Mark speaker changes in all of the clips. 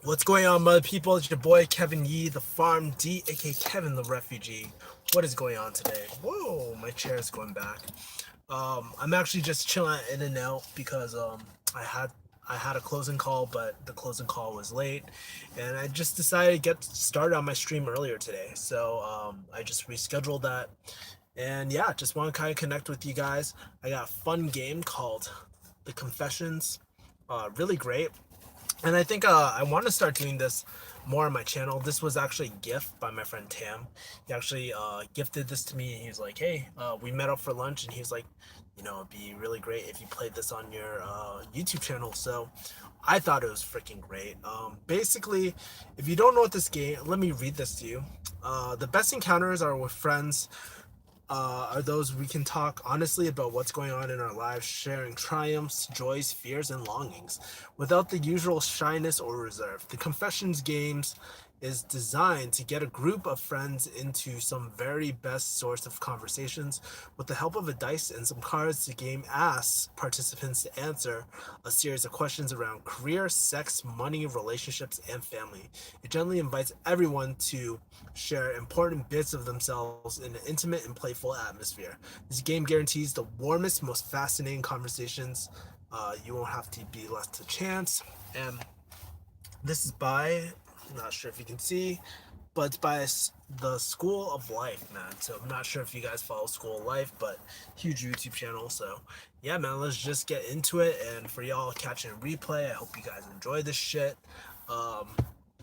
Speaker 1: What's going on, mother people? It's your boy Kevin Yee, the Farm D, aka Kevin the Refugee. What is going on today? Whoa, my chair is going back. I'm actually just chilling in and out because I had I had a closing call, but the closing call was late, and I just decided to get started on my stream earlier today. So I just rescheduled that, and yeah, just want to kind of connect with you guys. I got a fun game called The Confessions. Really great. And I think I want to start doing this more on my channel. This was actually a gift by my friend Tam. He actually gifted this to me. He was like, "Hey, we met up for lunch," and he was like, "It'd be really great if you played this on your YouTube channel." So I thought it was freaking great. Basically, if you don't know what this game, let me read this to you. The best encounters are with friends are those we can talk honestly about what's going on in our lives, sharing triumphs, joys, fears, and longings without the usual shyness or reserve. The Confessions games is designed to get a group of friends into some very best source of conversations. With the help of a dice and some cards, the game asks participants to answer a series of questions around career, sex, money, relationships, and family. It generally invites everyone to share important bits of themselves in an intimate and playful atmosphere. This game guarantees the warmest, most fascinating conversations. You won't have to be left to chance. And this is by, I'm not sure if you can see, but it's by the School of Life, man. So I'm not sure if you guys follow School of Life, but huge YouTube channel. So yeah, man, let's just get into it. And for y'all catching a replay, I hope you guys enjoy this shit. Um,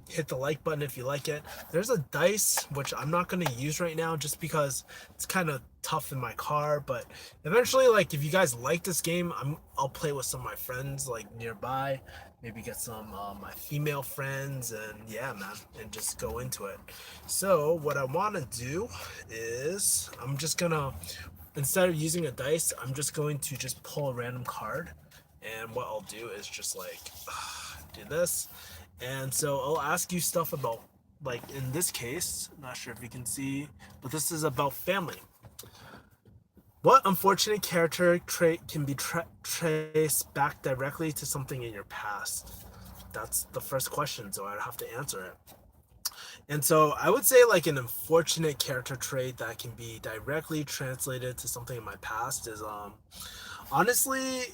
Speaker 1: Hit the like button if you like it. There's a dice which I'm not going to use right now just because it's kind of tough in my car, but eventually, like, if you guys like this game, I'll play with some of my friends like nearby, maybe get some my female friends, and yeah, man, and just go into it. So what I want to do is I'm just gonna, instead of using a dice, I'm just going to just pull a random card, and what I'll do is just like do this. And so I'll ask you stuff about, like in this case, I'm not sure if you can see, but this is about family. What unfortunate character trait can be traced back directly to something in your past? That's the first question, so I'd have to answer it. And so I would say, like, an unfortunate character trait that can be directly translated to something in my past is honestly,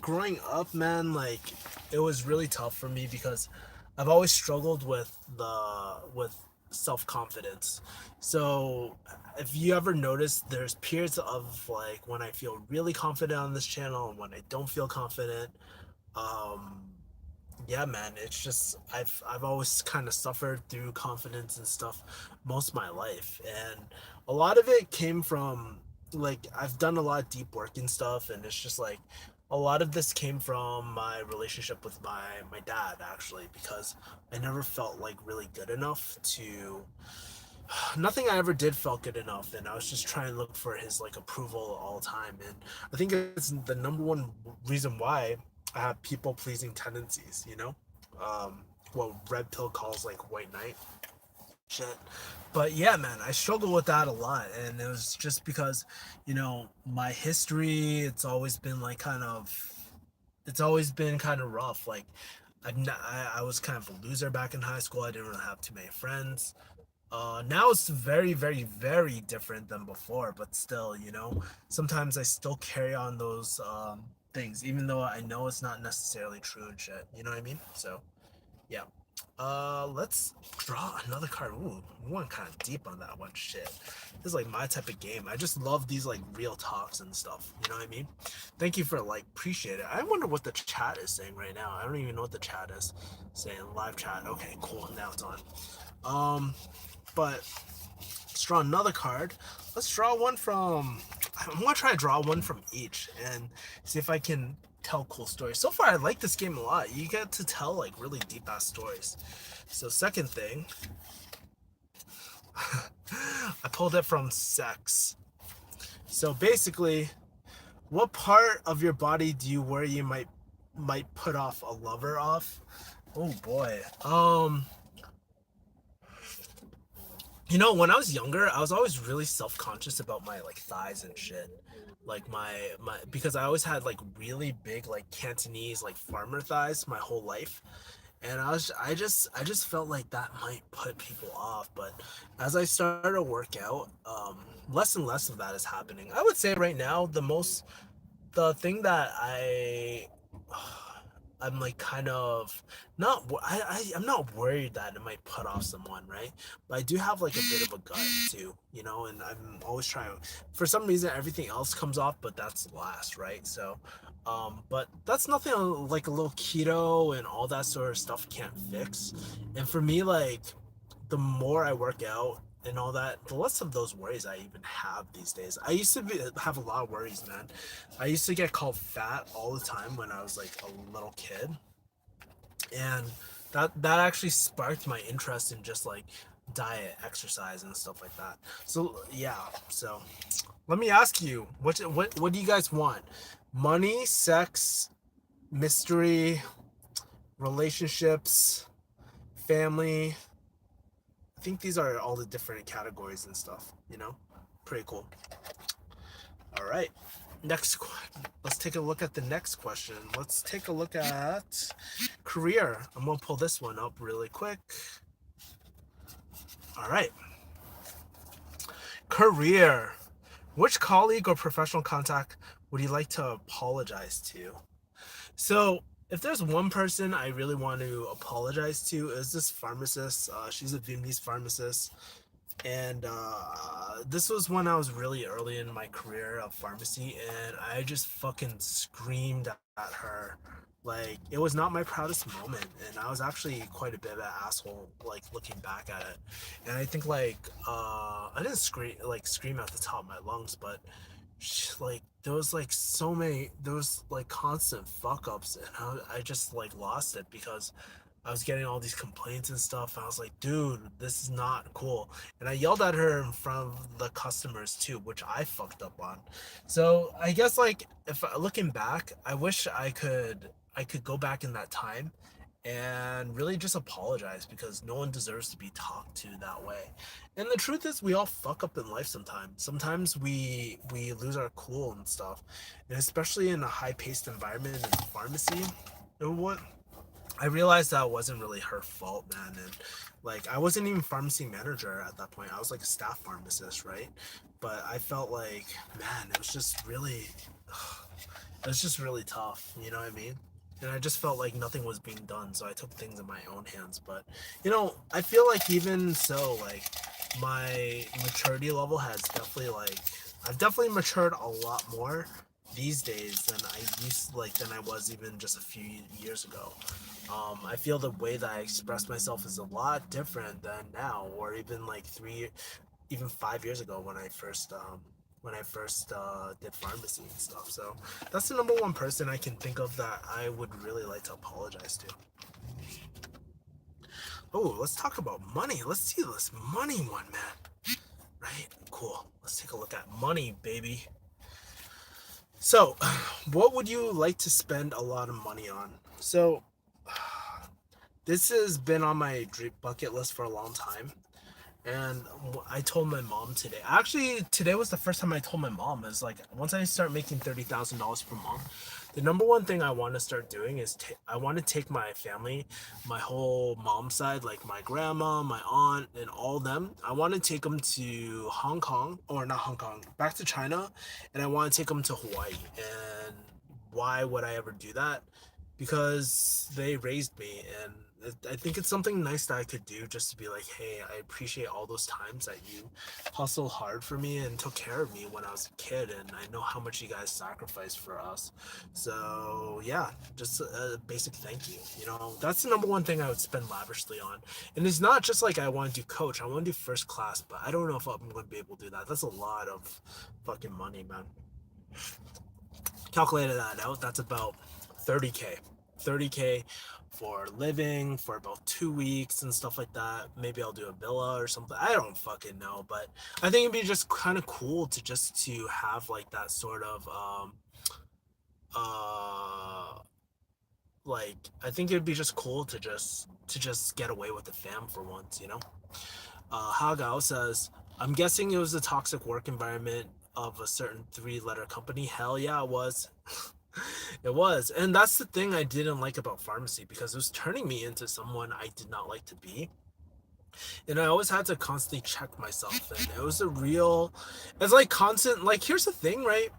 Speaker 1: growing up, man, like, it was really tough for me because I've always struggled with self-confidence. So if you ever notice, there's periods of like when I feel really confident on this channel and when I don't feel confident. um yeah, man, it's just I've always kind of suffered through confidence and stuff most of my life, and a lot of it came from, like, I've done a lot of deep work and stuff, and it's just like a lot of this came from my relationship with my dad, actually, because I never felt like really good enough to, nothing I ever did felt good enough, and I was just trying to look for his like approval all the time. And I think it's the number one reason why I have people pleasing tendencies, what red pill calls like white knight shit. But yeah, man, I struggle with that a lot, and it was just because, my history, it's always been kind of rough. Like, I was kind of a loser back in high school. I didn't really have too many friends. Now it's very, very, very different than before, but still, sometimes I still carry on those things, even though I know it's not necessarily true and shit. You know what I mean? So, yeah. Let's draw another card. Ooh, we went kind of deep on that one. Shit, this is like my type of game. I just love these like real talks and stuff. You know what I mean? Thank you for, like, appreciate it. I wonder what the chat is saying right now. I don't even know what the chat is saying. Live chat. Okay, cool. Now it's on. But let's draw another card. Let's draw one from. I'm gonna try to draw one from each and see if I can tell cool stories. So far, I like this game a lot. You get to tell like really deep ass stories. So second thing, I pulled it from sex. So basically, what part of your body do you worry you might put off a lover off? Oh boy. When I was younger, I was always really self-conscious about my like thighs and shit. Like my because I always had like really big like Cantonese like farmer thighs my whole life. and I just felt like that might put people off. But as I started to work out, less and less of that is happening. I would say right now the thing that I'm like kind of not I'm not worried that it might put off someone, right? But I do have like a bit of a gut too, and I'm always trying. For some reason, everything else comes off, but that's last, right? So, but that's nothing like a little keto and all that sort of stuff can't fix. And for me, like the more I work out and all that, the less of those worries I even have these days. I used to have a lot of worries, man. I used to get called fat all the time when I was like a little kid, and that actually sparked my interest in just like diet, exercise, and stuff like that. So yeah, so let me ask you, what do you guys want? Money, sex, mystery, relationships, family? I think these are all the different categories and stuff. Pretty cool. All right. Next, let's take a look at the next question. Let's take a look at career. I'm going to pull this one up really quick. All right. Career. Which colleague or professional contact would you like to apologize to? So, if there's one person I really want to apologize to, is this pharmacist. She's a Vietnamese pharmacist, and this was when I was really early in my career of pharmacy, and I just fucking screamed at her. Like, it was not my proudest moment, and I was actually quite a bit of an asshole, like looking back at it. And I think like I didn't scream at the top of my lungs, but like there was like so many, there was like constant fuck ups, and I just like lost it because I was getting all these complaints and stuff. And I was like, dude, this is not cool. And I yelled at her in front of the customers too, which I fucked up on. So I guess like if looking back, I wish I could go back in that time and really just apologize because no one deserves to be talked to that way. And the truth is we all fuck up in life sometimes. Sometimes we lose our cool and stuff. And especially in a high-paced environment in pharmacy, what I realized that wasn't really her fault, man. And like, I wasn't even pharmacy manager at that point. I was like a staff pharmacist, right? But I felt like, man, it was just really tough. You know what I mean? And I just felt like nothing was being done, so I took things in my own hands. But I feel like even so, like my maturity level has definitely like I've definitely matured a lot more these days than I was even just a few years ago. I feel the way that I express myself is a lot different than now, or even like even 5 years ago when I first did pharmacy and stuff. So that's the number one person I can think of that I would really like to apologize to. Oh, let's talk about money. Let's see this money one, man. Right? Cool. Let's take a look at money, baby. So, what would you like to spend a lot of money on? So, this has been on my dream bucket list for a long time. And I told my mom today. Actually, today was the first time I told my mom. Is like once I start making $30,000 per month, the number one thing I want to start doing is I want to take my family, my whole mom side, like my grandma, my aunt, and all them. I want to take them to Hong Kong, or not Hong Kong, back to China, and I want to take them to Hawaii. And why would I ever do that? Because they raised me, and I think it's something nice that I could do just to be like, hey, I appreciate all those times that you hustled hard for me and took care of me when I was a kid, and I know how much you guys sacrificed for us. So yeah, just a basic thank you. That's the number one thing I would spend lavishly on. And it's not just like I want to do coach, I want to do first class, but I don't know if I'm going to be able to do that. That's a lot of fucking money, man. Calculated that out, that's about 30K. 30K for living for about 2 weeks and stuff like that. Maybe I'll do a villa or something. I don't fucking know, but I think it'd be just kind of cool to have like that sort of uh like I think it'd be just cool to just get away with the fam for once. Hagao says, I'm guessing it was a toxic work environment of a certain three-letter company. Hell yeah, it was. It was. And that's the thing I didn't like about pharmacy because it was turning me into someone I did not like to be. And I always had to constantly check myself. And it was a real, it's like constant, like, here's the thing, right?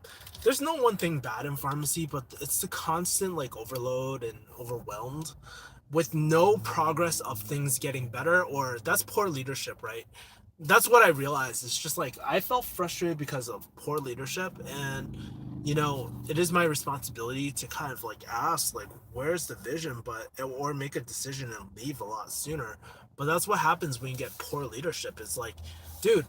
Speaker 1: There's no one thing bad in pharmacy, but it's the constant, like, overload and overwhelmed with no progress of things getting better, or that's poor leadership, right? That's what I realized. It's just like I felt frustrated because of poor leadership, and it is my responsibility to kind of like ask, like, where's the vision, but or make a decision and leave a lot sooner. But that's what happens when you get poor leadership. It's like, dude,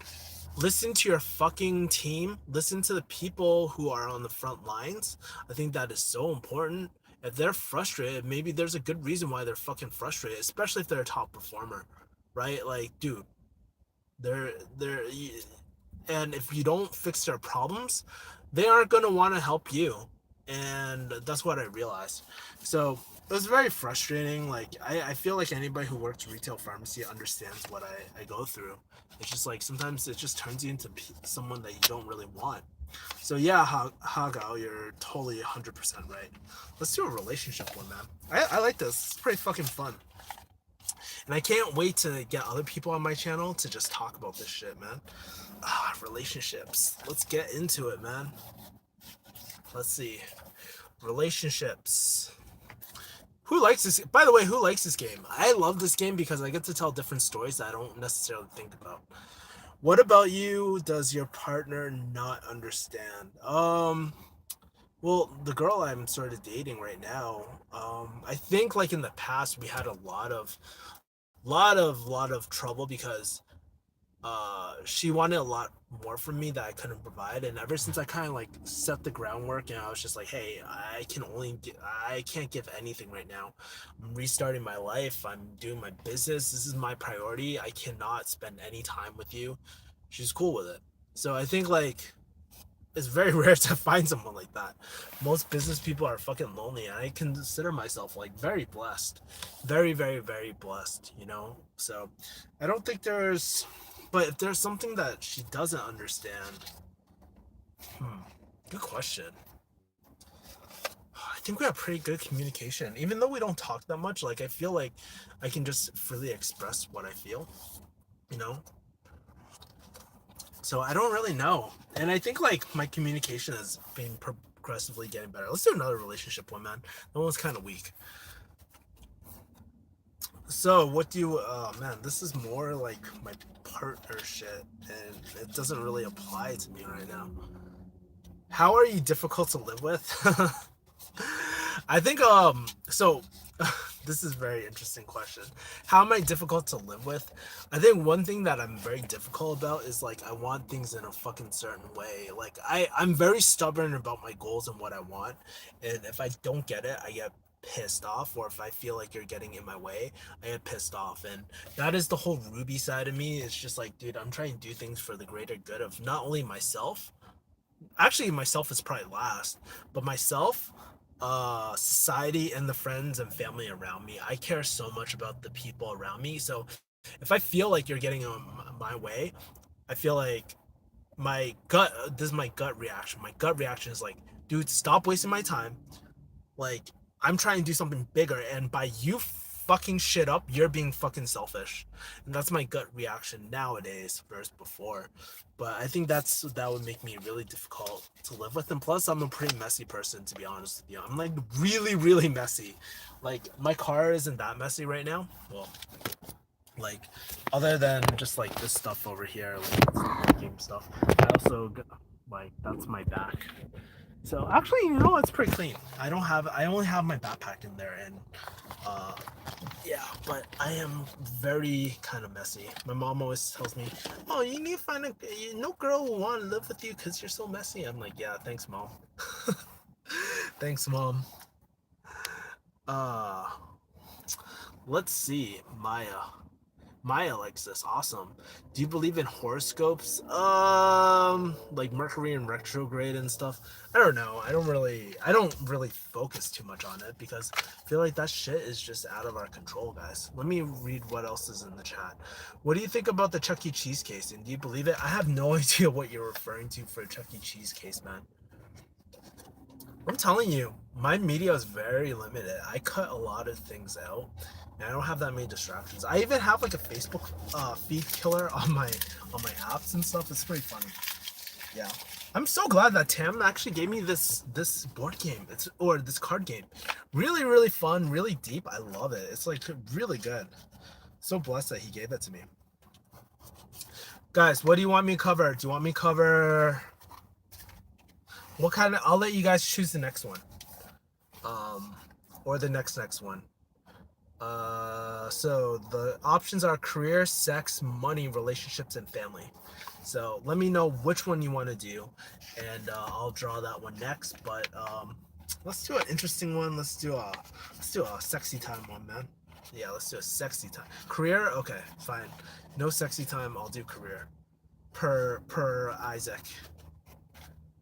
Speaker 1: listen to your fucking team, listen to the people who are on the front lines. I think that is so important. If they're frustrated, maybe there's a good reason why they're fucking frustrated, especially if they're a top performer, right? Like, dude, they're and if you don't fix their problems, they aren't going to want to help you. And that's what I realized. So it was very frustrating. Like, I feel like anybody who works retail pharmacy understands what I go through. It's just like sometimes it just turns you into someone that you don't really want. So yeah, Hagao, you're totally 100% right. Let's do a relationship one, man. I like this. It's pretty fucking fun. And I can't wait to get other people on my channel to just talk about this shit, man. Relationships. Let's get into it, man. Let's see. Relationships. Who likes this? By the way, who likes this game? I love this game because I get to tell different stories that I don't necessarily think about. What about you? Does your partner not understand? Well, the girl I'm sort of dating right now, I think like in the past we had a lot of trouble because she wanted a lot more from me that I couldn't provide. And ever since I kind of like set the groundwork and I was just like, hey, I can't give anything right now. I'm restarting my life. I'm doing my business. This is my priority. I cannot spend any time with you. She's cool with it. So I think like it's very rare to find someone like that. Most business people are fucking lonely, and I consider myself like very blessed, very, very, very blessed. So I don't think there's, but if there's something that she doesn't understand, hmm, good question. I think we have pretty good communication, even though we don't talk that much. Like I feel like I can just freely express what I feel, you know. So I don't really know. And I think like my communication has been progressively getting better. Let's do another relationship one, man. That one's kind of weak. So what do you man, this is more like my partner shit and it doesn't really apply to me right now. How are you difficult to live with? I think so this is a very interesting question. How am I difficult to live with? I think one thing that I'm very difficult about is like I want things in a fucking certain way. Like I'm very stubborn about my goals and what I want. And if I don't get it, I get pissed off, or if I feel like you're getting in my way, I get pissed off. And that is the whole Ruby side of me. It's just like, dude, I'm trying to do things for the greater good of not only myself, actually myself is probably last, but myself, society, and the friends and family around me. I care so much about the people around me. So if I feel like you're getting on my way, I feel like this is my gut reaction. My gut reaction is like, dude, stop wasting my time. Like, I'm trying to do something bigger, and by you fucking shit up, you're being fucking selfish. And that's my gut reaction nowadays versus before. But I think that would make me really difficult to live with. And plus, I'm a pretty messy person, to be honest with you. I'm like really, really messy. Like, my car isn't that messy right now. Well, like, other than just like this stuff over here, like game stuff. I also like that's my back. So actually, it's pretty clean. I only have my backpack in there, and uh, yeah, but I am very kind of messy. My mom always tells me, "Oh, you need to find no girl will want to live with you because you're so messy." I'm like, "Yeah, thanks, mom." Thanks, mom. Uh, let's see, Maya. Maya likes this. Awesome. Do you believe in horoscopes? Like Mercury and retrograde and stuff. I don't know. I don't really focus too much on it because I feel like that shit is just out of our control, guys. Let me read what else is in the chat. What do you think about the Chuck E. Cheese case? And do you believe it? I have no idea what you're referring to for a Chuck E. Cheese case, man. I'm telling you, my media is very limited. I cut a lot of things out, and I don't have that many distractions. I even have like a Facebook feed killer on my apps and stuff. It's pretty funny. Yeah, I'm so glad that Tam actually gave me this board game. Or this card game. Really fun, really deep. I love it. It's like really good. So blessed that he gave it to me. Guys, what do you want me to cover? Do you want me to cover what kind of? I'll let you guys choose the next one. Or the next one. So the options are career, sex, money, relationships, and family. So let me know which one you want to do, and I'll draw that one next. But let's do an interesting one. Let's do a sexy time one, man. Yeah, let's do a sexy time. Career, okay, fine. No sexy time. I'll do career. Per Isaac.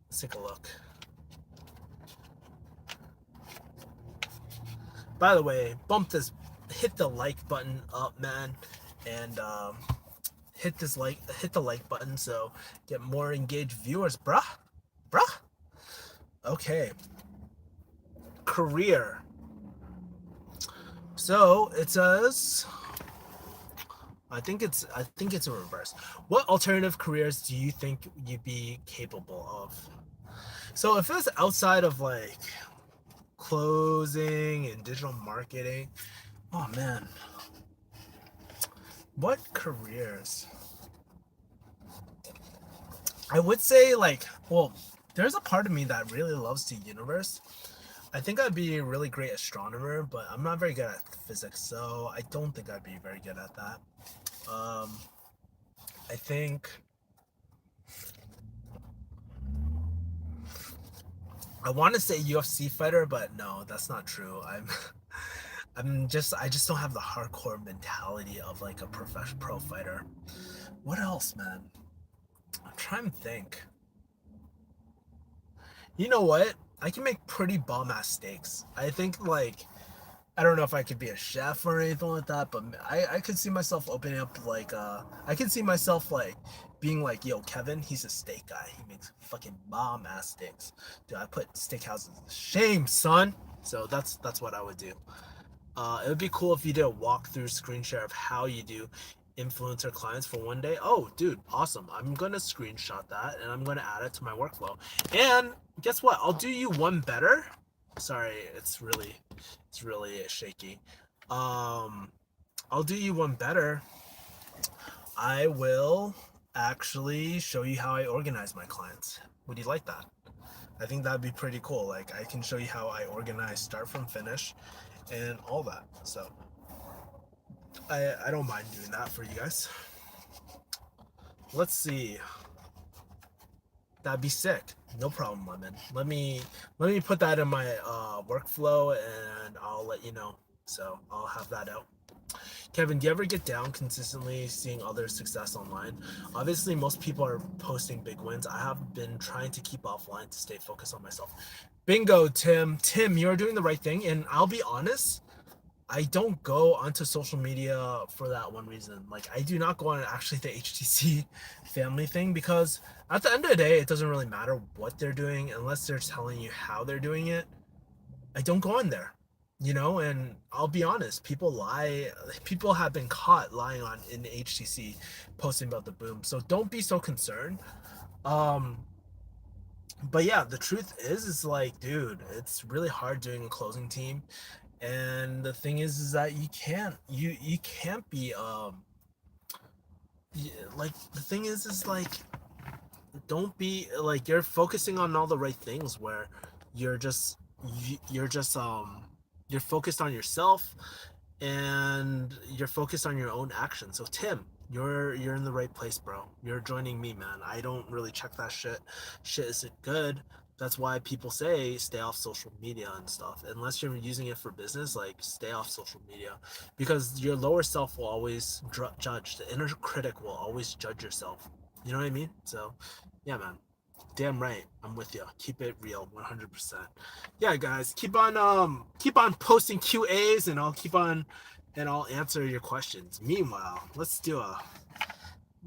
Speaker 1: Let's take a look. By the way, hit the like button up, man, and hit the like button so get more engaged viewers, bruh. Okay. Career. So it says, I think it's a reverse. What alternative careers do you think you'd be capable of? So if it's outside of like closing and digital marketing, oh man, what careers? I would say like, well, there's a part of me that really loves the universe. I think I'd be a really great astronomer, but I'm not very good at physics, so I don't think I'd be very good at that. I think I want to say UFC fighter, but no, that's not true. I just don't have the hardcore mentality of like a professional pro fighter. What else, man? I'm trying to think. You know what? I can make pretty bomb ass steaks. I think like I don't know if I could be a chef or anything like that, but I could see myself opening up like I could see myself like being like, yo, Kevin, he's a steak guy. He makes fucking bomb ass steaks. Dude, I put steakhouses to shame, son. So that's what I would do. It would be cool if you did a walkthrough screen share of how you do influencer clients for one day. Oh, dude, awesome. I'm going to screenshot that and I'm going to add it to my workflow. And guess what? I'll do you one better. Sorry, it's really shaky. I'll do you one better. I will actually show you how I organize my clients. Would you like that? I think that'd be pretty cool. Like I can show you how I organize start from finish and all that. So I don't mind doing that for you guys. Let's see. That'd be sick. No problem, Lemon. Let me put that in my workflow and I'll let you know. So I'll have that out. Kevin, do you ever get down consistently seeing other success online? Obviously, most people are posting big wins. I have been trying to keep offline to stay focused on myself. Bingo, Tim. Tim, you're doing the right thing. And I'll be honest, I don't go onto social media for that one reason. Like, I do not go on actually the HTC family thing because at the end of the day, it doesn't really matter what they're doing unless they're telling you how they're doing it. I don't go on there, and I'll be honest, people lie. People have been caught lying on in the HTC posting about the boom. So don't be so concerned. But yeah, the truth is like, dude, it's really hard doing a closing team. And the thing is that you can't be like the thing is like don't be like you're focusing on all the right things where you're just you're just you're focused on yourself and you're focused on your own action. So Tim, you're in the right place, bro. You're joining me, man. I don't really check that shit. Shit isn't good. That's why people say stay off social media and stuff. Unless you're using it for business, like stay off social media, because your lower self will always judge. The inner critic will always judge yourself. You know what I mean? So, yeah, man. Damn right, I'm with you. Keep it real, 100%. Yeah, guys, keep on posting QAs, and I'll answer your questions. Meanwhile, let's do a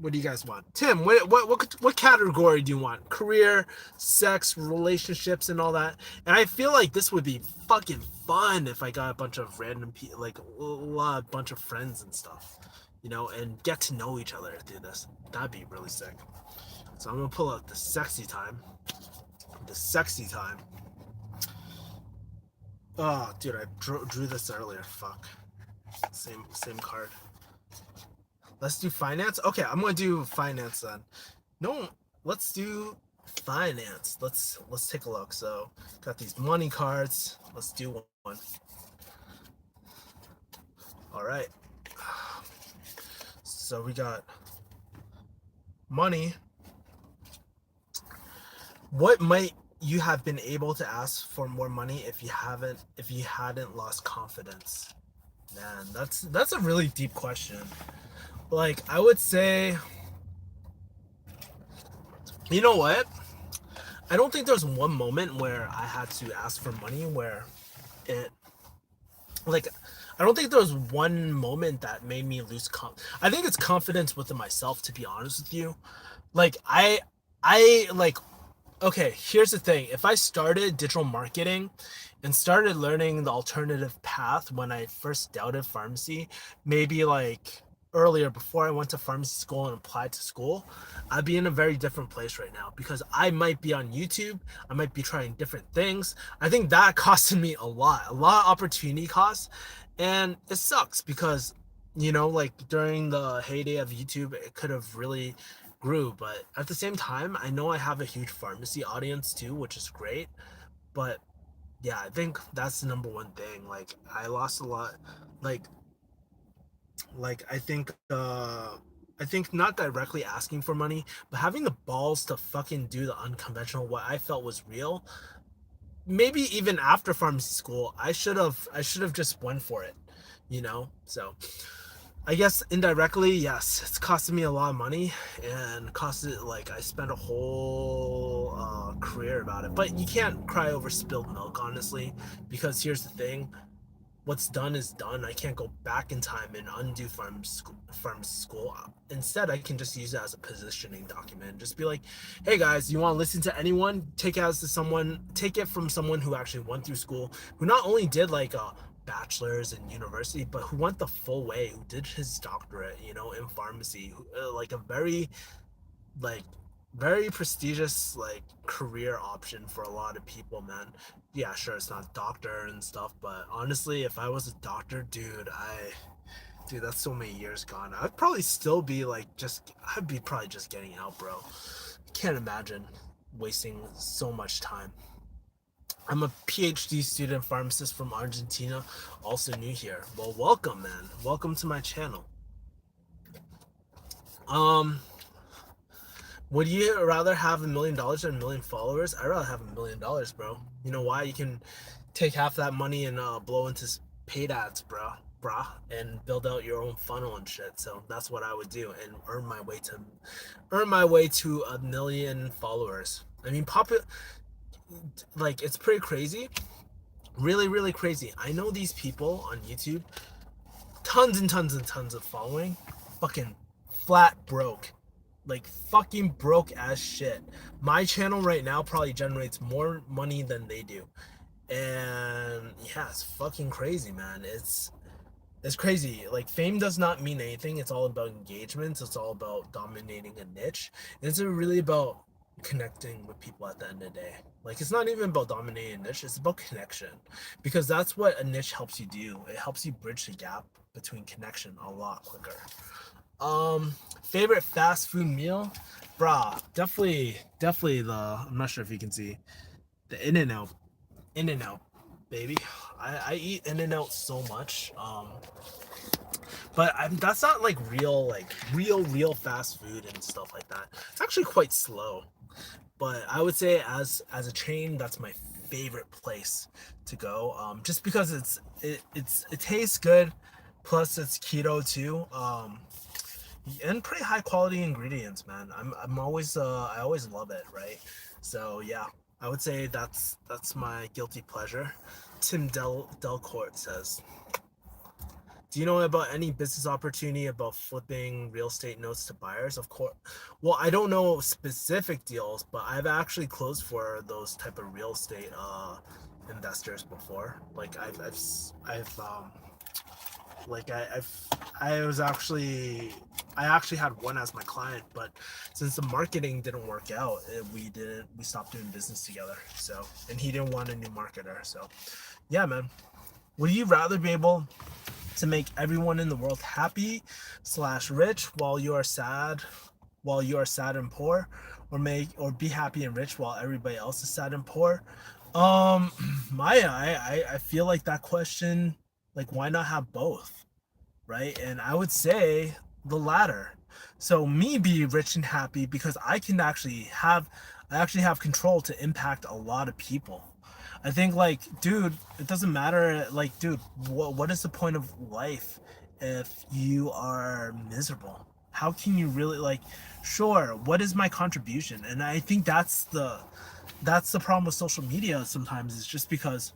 Speaker 1: What do you guys want? Tim, what category do you want? Career, sex, relationships, and all that. And I feel like this would be fucking fun if I got a bunch of random people, like a bunch of friends and stuff, and get to know each other through this. That'd be really sick. So I'm gonna pull out the sexy time. The sexy time. Oh, dude, I drew this earlier. Fuck. Same card. Let's do finance. Okay, I'm gonna do finance then. No, let's do finance. Let's take a look. So got these money cards. Let's do one. All right. So we got money. What might you have been able to ask for more money if you hadn't lost confidence? Man, that's a really deep question. Like, I would say, you know what? I don't think there's one moment where I had to ask for money where it, like, I don't think there was one moment that made me lose I think it's confidence within myself, to be honest with you. Like, like, okay, here's the thing. If I started digital marketing and started learning the alternative path when I first doubted pharmacy, maybe like earlier before I went to pharmacy school and applied to school, I'd be in a very different place right now because I might be on YouTube. I might be trying different things. I think that costed me a lot of opportunity costs. And it sucks because, like during the heyday of YouTube, it could have really grew. But at the same time, I know I have a huge pharmacy audience too, which is great. But yeah, I think that's the number one thing. Like, I lost a lot. Like, I think not directly asking for money, but having the balls to fucking do the unconventional, what I felt was real. Maybe even after pharmacy school, I should have just went for it, So I guess indirectly, yes, it's costing me a lot of money and costed, like, I spent a whole career about it. But you can't cry over spilled milk, honestly, because here's the thing: what's done is done. I can't go back in time and undo farm school. Instead, I can just use it as a positioning document. Just be like, hey guys, you want to listen to anyone? Take it from someone who actually went through school, who not only did like a bachelor's in university, but who went the full way, who did his doctorate, in pharmacy, like a like very prestigious like career option for a lot of people, man. Yeah, sure, it's not doctor and stuff, but honestly, if I was a doctor, dude, that's so many years gone. I'd be probably just getting out, bro. Can't imagine wasting so much time. I'm a PhD student pharmacist from Argentina, also new here. Well, welcome, man. Welcome to my channel. um Would you rather have $1 million or 1 million followers? I'd rather have $1 million, bro. You know why? You can take half that money and blow into paid ads, bro, and build out your own funnel and shit. So that's what I would do and earn my way to 1 million followers. I mean, like, it's pretty crazy, really, really crazy. I know these people on YouTube, tons and tons and tons of following, fucking flat broke, like fucking broke as shit. My channel right now probably generates more money than they do. And yeah, it's fucking crazy, man. It's crazy. Like, fame does not mean anything. It's all about engagements. It's all about dominating a niche. It's really about connecting with people at the end of the day. Like, it's not even about dominating a niche. It's about connection, because that's what a niche helps you do. It helps you bridge the gap between connection a lot quicker. Favorite fast food meal? Brah, definitely I'm not sure if you can see the In-N-Out. In-N-Out, baby. I eat In-N-Out so much. But that's not like real fast food and stuff like that. It's actually quite slow. But I would say as a chain, that's my favorite place to go. Just because it tastes good, plus it's keto too. And pretty high quality ingredients, man. I'm always I always love it, right? So yeah, I would say that's my guilty pleasure. Tim Delcourt says. Do you know about any business opportunity about flipping real estate notes to buyers? Of course. Well, I don't know specific deals, but I've actually closed for those type of real estate investors before. Like I've like I was actually I actually had one as my client, but since the marketing didn't work out, we stopped doing business together. So, and he didn't want a new marketer. So, yeah, man. Would you rather be able to make everyone in the world happy slash rich while you are sad and poor, or be happy and rich while everybody else is sad and poor? um Maya, I feel like that question, like, why not have both, right? And I would say the latter. So me be rich and happy because I actually have control to impact a lot of people. I think, like, dude, it doesn't matter. Like, dude, what is the point of life if you are miserable? How can you really, like, sure, what is my contribution? And I think that's the problem with social media sometimes, is just because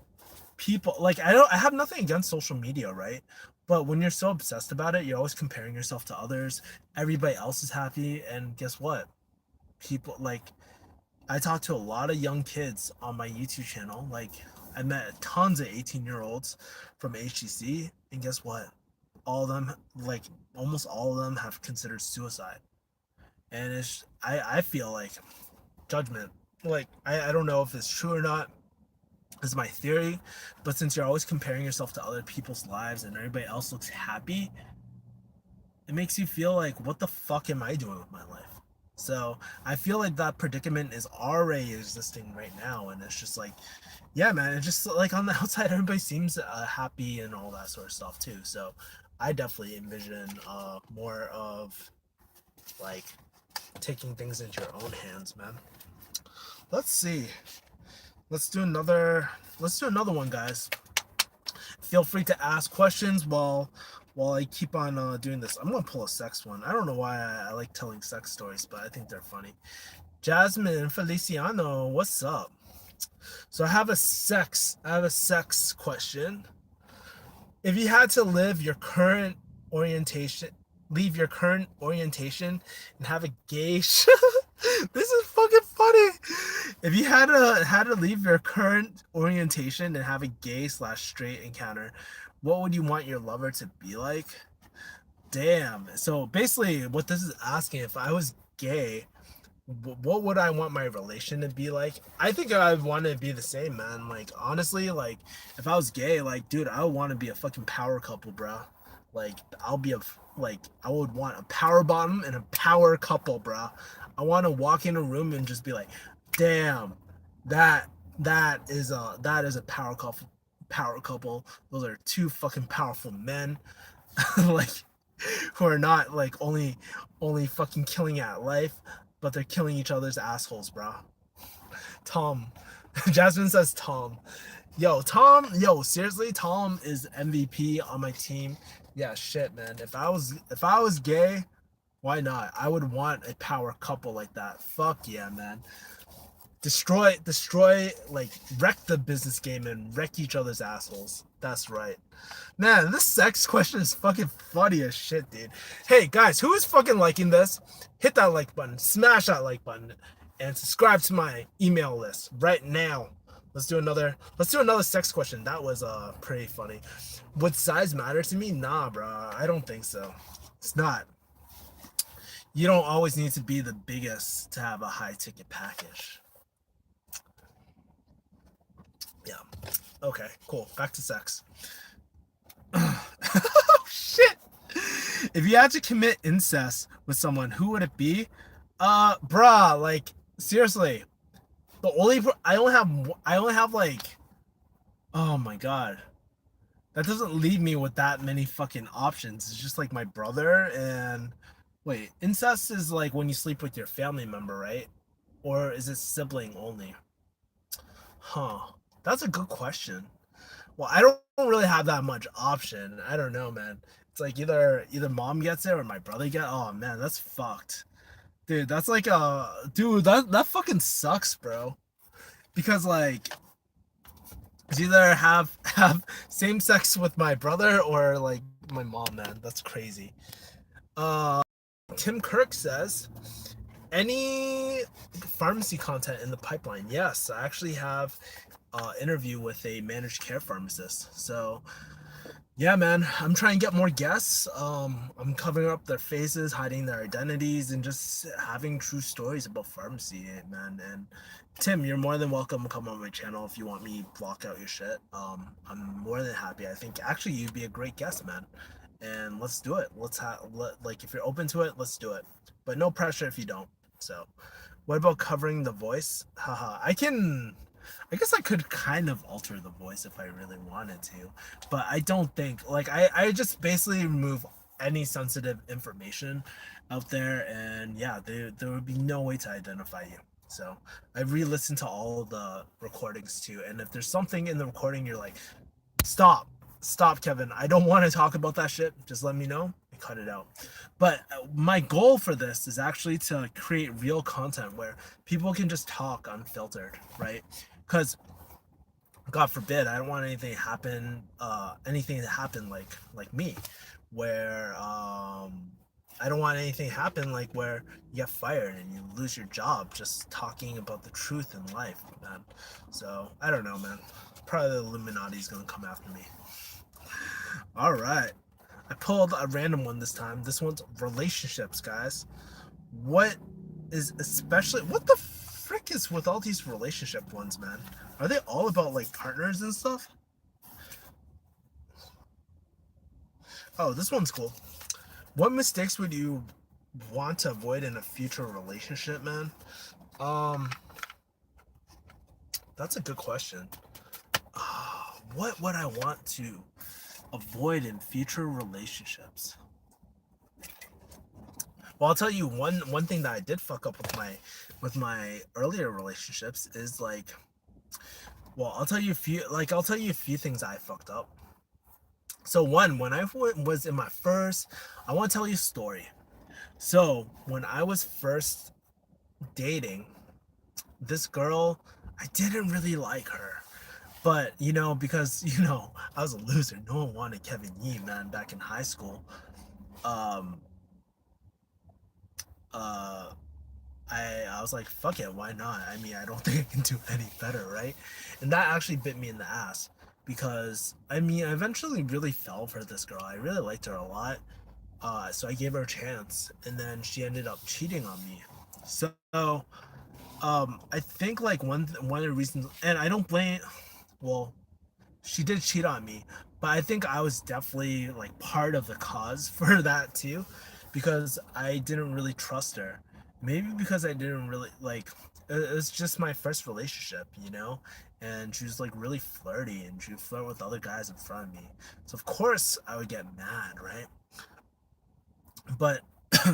Speaker 1: people, like, I have nothing against social media, right? But when you're so obsessed about it, you're always comparing yourself to others. Everybody else is happy, and guess what? People, like, I talk to a lot of young kids on my YouTube channel. Like, I met tons of 18-year-olds from HTC, and guess what? All of them, like, almost all of them have considered suicide. And I feel like judgment. Like, I don't know if it's true or not, is my theory, but since you're always comparing yourself to other people's lives and everybody else looks happy, it makes you feel like, what the fuck am I doing with my life? So I feel like that predicament is already existing right now, and it's just like, yeah, man, it's just like on the outside, everybody seems happy and all that sort of stuff too. So I definitely envision more of, like, taking things into your own hands, man. Let's see. Let's do another. Let's do another one, guys. Feel free to ask questions while I keep on doing this. I'm gonna pull a sex one. I don't know why I like telling sex stories, but I think they're funny. Jasmine Feliciano, what's up? So I have a sex question. If you had to orientation, leave your current orientation and have a gay this is fucking funny. If you had to leave your current orientation and have a gay slash straight encounter, what would you want your lover to be like? Damn. So basically, what this is asking, if I was gay, what would I want my relation to be like? I think I'd want to be the same, man. Like, honestly, like, if I was gay, like, dude, I would want to be a fucking power couple, bro. Like, I would want a power bottom and a power couple, bro. I want to walk in a room and just be like, damn, that that is a power couple. Power couple. Those are two fucking powerful men, like, who are not, like, only fucking killing at life, but they're killing each other's assholes, bro. Tom. Jasmine says Tom. Yo, seriously, Tom is MVP on my team. Yeah, shit, man. If I was gay, why not? I would want a power couple like that. Fuck yeah, man. Destroy, like, wreck the business game and wreck each other's assholes. That's right. Man, this sex question is fucking funny as shit, dude. Hey, guys, who is fucking liking this? Hit that like button, smash that like button, and subscribe to my email list right now. Let's do another sex question. That was pretty funny. Would size matter to me? Nah, bro. I don't think so. It's not. You don't always need to be the biggest to have a high ticket package. Yeah. Okay, cool. Back to sex. Shit. If you had to commit incest with someone, who would it be? Bruh, like, seriously. I only have, like, oh my god. That doesn't leave me with that many fucking options. It's just like my brother and wait, incest is like when you sleep with your family member, right? Or is it sibling only? Huh. That's a good question. Well, I don't really have that much option. I don't know, man. It's like either mom gets it or my brother gets. Oh man, that's fucked, dude. That's like dude. That fucking sucks, bro. Because, like, it's either have same sex with my brother or, like, my mom, man. That's crazy. Uh, Tim Kirk says, any pharmacy content in the pipeline? Yes, I actually have interview with a managed care pharmacist. So yeah, man, I'm trying to get more guests. I'm covering up their faces, hiding their identities, and just having true stories about pharmacy, man. And Tim, you're more than welcome to come on my channel if you want me to block out your shit. I'm more than happy. I think actually you'd be a great guest, man. And let's do it. Like if you're open to it, let's do it. But no pressure if you don't. So, what about covering the voice? Haha, I can. I guess I could kind of alter the voice if I really wanted to, but I don't think like I just basically remove any sensitive information out there, and yeah, there would be no way to identify you. So I re-listened to all the recordings too, and if there's something in the recording you're like, stop, stop, Kevin, I don't want to talk about that shit, just let me know. I cut it out. But my goal for this is actually to create real content where people can just talk unfiltered, right? Because God forbid, I don't want anything to happen like me, where I don't want anything to happen like where you get fired and you lose your job just talking about the truth in life, man. So I don't know, man. Probably the Illuminati's gonna come after me. All right, I pulled a random one this time. This one's relationships, guys. What what the frick is with all these relationship ones, man? Are they all about like partners and stuff? Oh, this one's cool. What mistakes would you want to avoid in a future relationship, man? Um, that's a good question. What would I want to avoid in future relationships? Well, I'll tell you one thing that I did fuck up with my earlier relationships is like, well, I'll tell you a few things I fucked up. So one, when I was in my first, I want to tell you a story. So when I was first dating this girl, I didn't really like her. But because I was a loser. No one wanted Kevin Yee, man, back in high school. Um, uh, I was like, fuck it, why not? I mean, I don't think I can do any better, right? And that actually bit me in the ass because I mean, I eventually really fell for this girl. I really liked her a lot. So I gave her a chance, and then she ended up cheating on me. So, I think like one of the reasons, and I don't blame. Well, she did cheat on me, but I think I was definitely like part of the cause for that too, because I didn't really trust her. Maybe because I didn't really like. It's just my first relationship, and she was like really flirty, and she would flirt with other guys in front of me. So of course I would get mad, right? But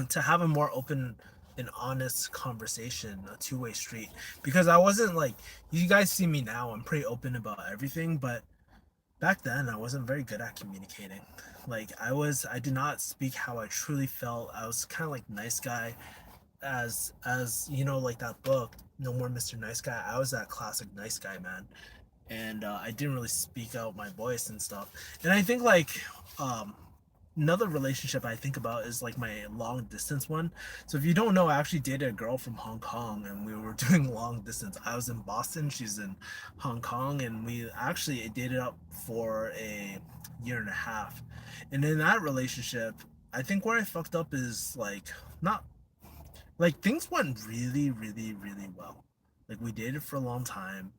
Speaker 1: to have a more open and honest conversation, a two-way street, because I wasn't like, you guys see me now, I'm pretty open about everything, but back then I wasn't very good at communicating. Like I did not speak how I truly felt. I was kind of like nice guy, as like that book, No More Mr. Nice Guy. I was that classic nice guy, man. And I didn't really speak out my voice and stuff. And I think like um another relationship I think about is like my long distance one. So if you don't know, I actually dated a girl from Hong Kong and we were doing long distance. I was in Boston, she's in Hong Kong, and we actually dated up for a year and a half. And in that relationship, I think where I fucked up is like not like things went really, really, really well. Like we dated for a long time.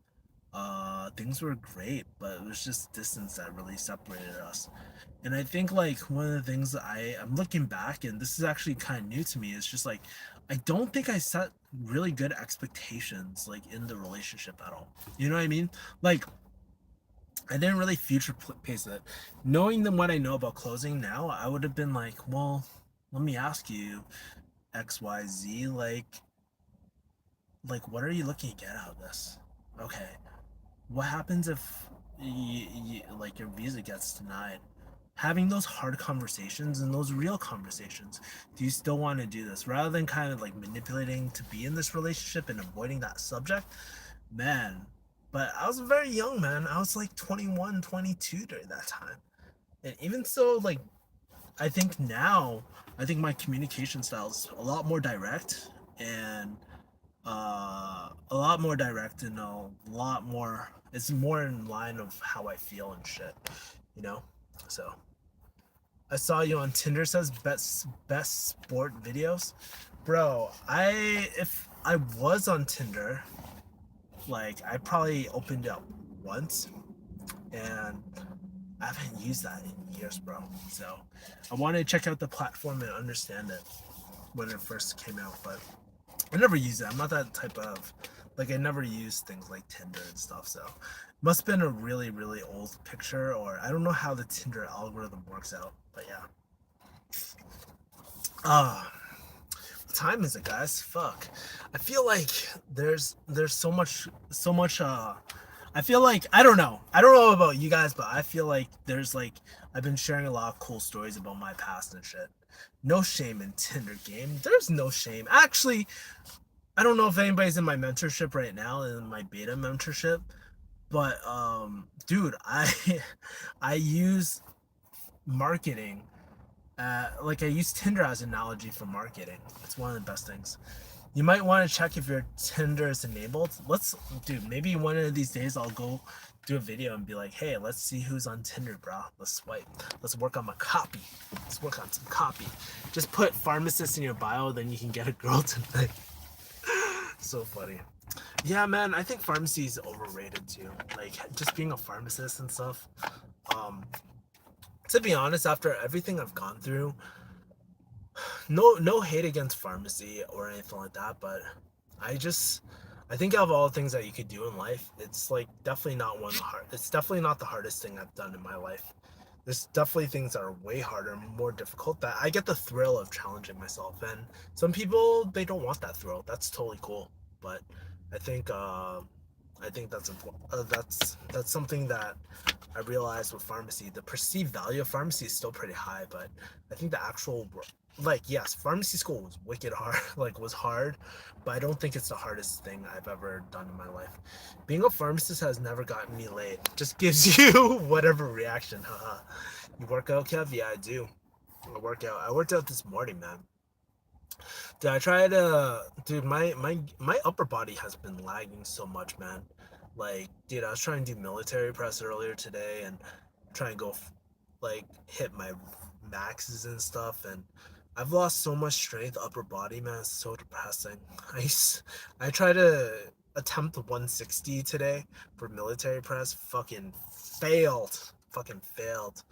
Speaker 1: Things were great, but it was just distance that really separated us. And I think like one of the things that I'm looking back, and this is actually kind of new to me, is just like I don't think I set really good expectations like in the relationship at all. You know what I mean? Like I didn't really future pace it. Knowing them what I know about closing now, I would have been like, well, let me ask you XYZ, like what are you looking to get out of this? Okay, what happens if like your visa gets denied? Having those hard conversations and those real conversations. Do you still want to do this rather than kind of like manipulating to be in this relationship and avoiding that subject? Man, but I was very young, man. I was like 21, 22 during that time. And even so, like I think now, I think my communication style is a lot more direct and a lot more direct and a lot more. It's more in line of how I feel and shit, you know. So I saw you on Tinder says best sport videos, bro. If I was on Tinder, like I probably opened it up once, and I haven't used that in years, bro. So I wanted to check out the platform and understand it when it first came out, but I never use it. I'm not that type of like I never use things like Tinder and stuff. So it must have been a really really old picture, or I don't know how the Tinder algorithm works out. But yeah. What time is it, guys? Fuck. I feel like there's so much. I feel like I don't know about you guys, but I feel like there's like I've been sharing a lot of cool stories about my past and shit. No shame in Tinder game. There's no shame. Actually, I don't know if anybody's in my mentorship right now, in my beta mentorship, but dude, I I use marketing. Like I use Tinder as an analogy for marketing. It's one of the best things. You might want to check if your Tinder is enabled. Dude, maybe one of these days I'll go do a video and be like, hey, let's see who's on Tinder, bro. Let's swipe. Let's work on my copy. Let's work on some copy. Just put pharmacist in your bio, then you can get a girl tonight. So funny. Yeah, man, I think pharmacy is overrated too. Like just being a pharmacist and stuff. Um, to be honest, after everything I've gone through, no hate against pharmacy or anything like that, but I just I think out of all the things that you could do in life, it's like definitely not one of the hard. It's definitely not the hardest thing I've done in my life. There's definitely things that are way harder, more difficult. That I get the thrill of challenging myself, and some people they don't want that thrill. That's totally cool, but I think I think that's important. That's something that I realized with pharmacy. The perceived value of pharmacy is still pretty high, but I think the actual like yes, pharmacy school was wicked hard, like was hard, but I don't think it's the hardest thing I've ever done in my life. Being a pharmacist has never gotten me laid. Just gives you whatever reaction. Haha. You work out, Kev? Yeah, I do. I work out. I worked out this morning, man. Dude, I tried dude, my upper body has been lagging so much, man. Like, dude, I was trying to do military press earlier today and trying to go like hit my maxes and stuff, and I've lost so much strength upper body, man. It's so depressing. I tried to attempt 160 today for military press, fucking failed. Fucking failed.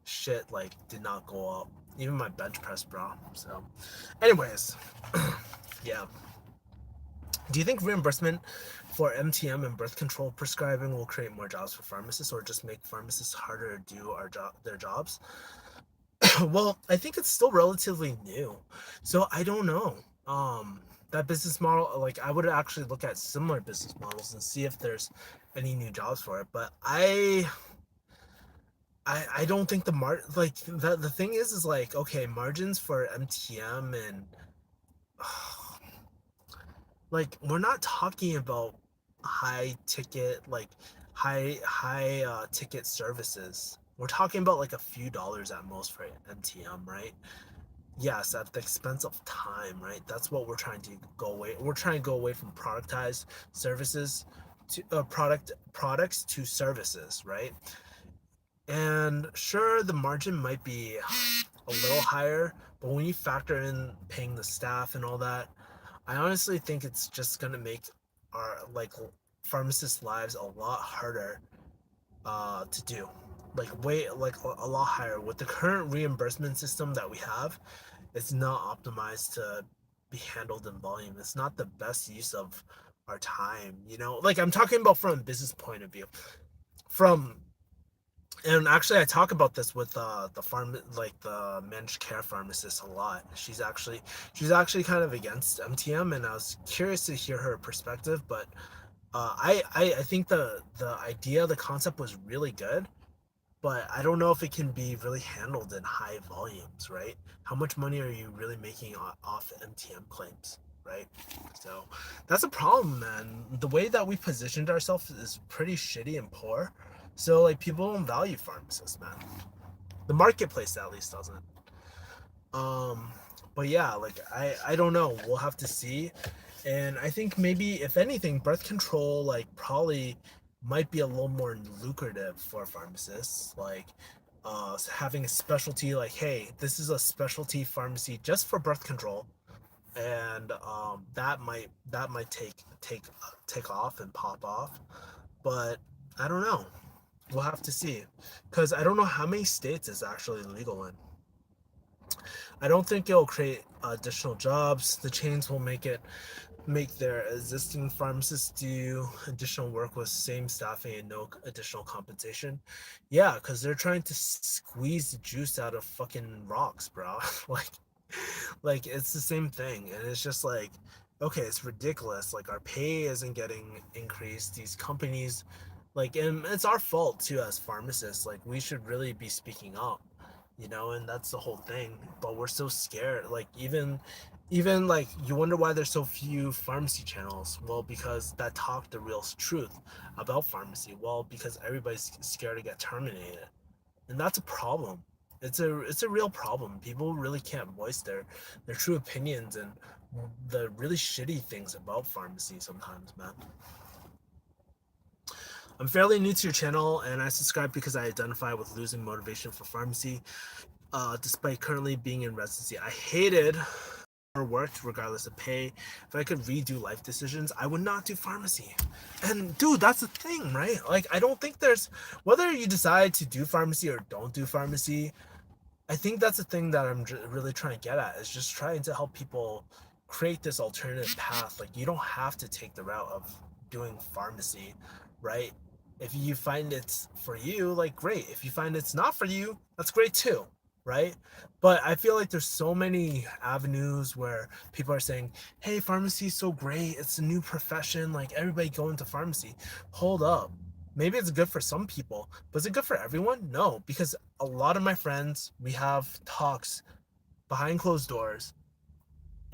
Speaker 1: Shit like did not go up. Even my bench press, bro. So anyways, yeah. Do you think reimbursement for MTM and birth control prescribing will create more jobs for pharmacists, or just make pharmacists harder to do their jobs? Well, I think it's still relatively new, so I don't know. That business model, like I would actually look at similar business models and see if there's any new jobs for it. But I don't think like the thing is like okay, margins for MTM and like we're not talking about high ticket like high ticket services. We're talking about like a few dollars at most for MTM, right? Yes, at the expense of time, right? That's what we're trying to go away. We're trying to go away from productized services to products to services, right? And sure, the margin might be a little higher, but when you factor in paying the staff and all that, I honestly think it's just gonna make our like pharmacists' lives a lot harder to do. Like way like a lot higher with the current reimbursement system that we have. It's not optimized to be handled in volume. It's not the best use of our time. You know, like I'm talking about from a business point of view. From and actually I talk about this with the farm like the managed care pharmacist a lot. She's actually kind of against MTM, and I was curious to hear her perspective, but I think the idea, the concept was really good, but I don't know if it can be really handled in high volumes, right? How much money are you really making off MTM claims, right? So that's a problem, man. The way that we positioned ourselves is pretty shitty and poor. So like people don't value pharmacists, man. The marketplace at least doesn't. Um, but yeah, like I don't know. We'll have to see. And I think maybe if anything, birth control like probably might be a little more lucrative for pharmacists. Like having a specialty like, hey, this is a specialty pharmacy just for birth control, and that might take off and pop off. But I don't know. We'll have to see, because I don't know how many states it's actually legal in. I don't think it'll create additional jobs. The chains will make their existing pharmacists do additional work with same staffing and no additional compensation. Yeah, because they're trying to squeeze the juice out of fucking rocks, bro. like, like it's the same thing, and it's just like, okay, it's ridiculous. Like our pay isn't getting increased. These companies, like, and it's our fault too as pharmacists. Like we should really be speaking up, and that's the whole thing. But we're so scared. Like even like you wonder why there's so few pharmacy channels. Well, because that talk the real truth about pharmacy. Well, because everybody's scared to get terminated, and that's a problem. It's a real problem. People really can't voice their true opinions and the really shitty things about pharmacy sometimes, man. I'm fairly new to your channel, and I subscribe because I identify with losing motivation for pharmacy, despite currently being in residency. I hated or worked regardless of pay. If I could redo life decisions, I would not do pharmacy. And dude, that's the thing, right? Like I don't think there's, whether you decide to do pharmacy or don't do pharmacy, I think that's the thing that I'm really trying to get at, is just trying to help people create this alternative path. Like you don't have to take the route of doing pharmacy, right? If you find it's for you, like great. If you find it's not for you, that's great too, right? But I feel like there's so many avenues where people are saying, "Hey, pharmacy is so great. It's a new profession. Like everybody go into pharmacy." Hold up. Maybe it's good for some people, but is it good for everyone? No, because a lot of my friends, we have talks behind closed doors,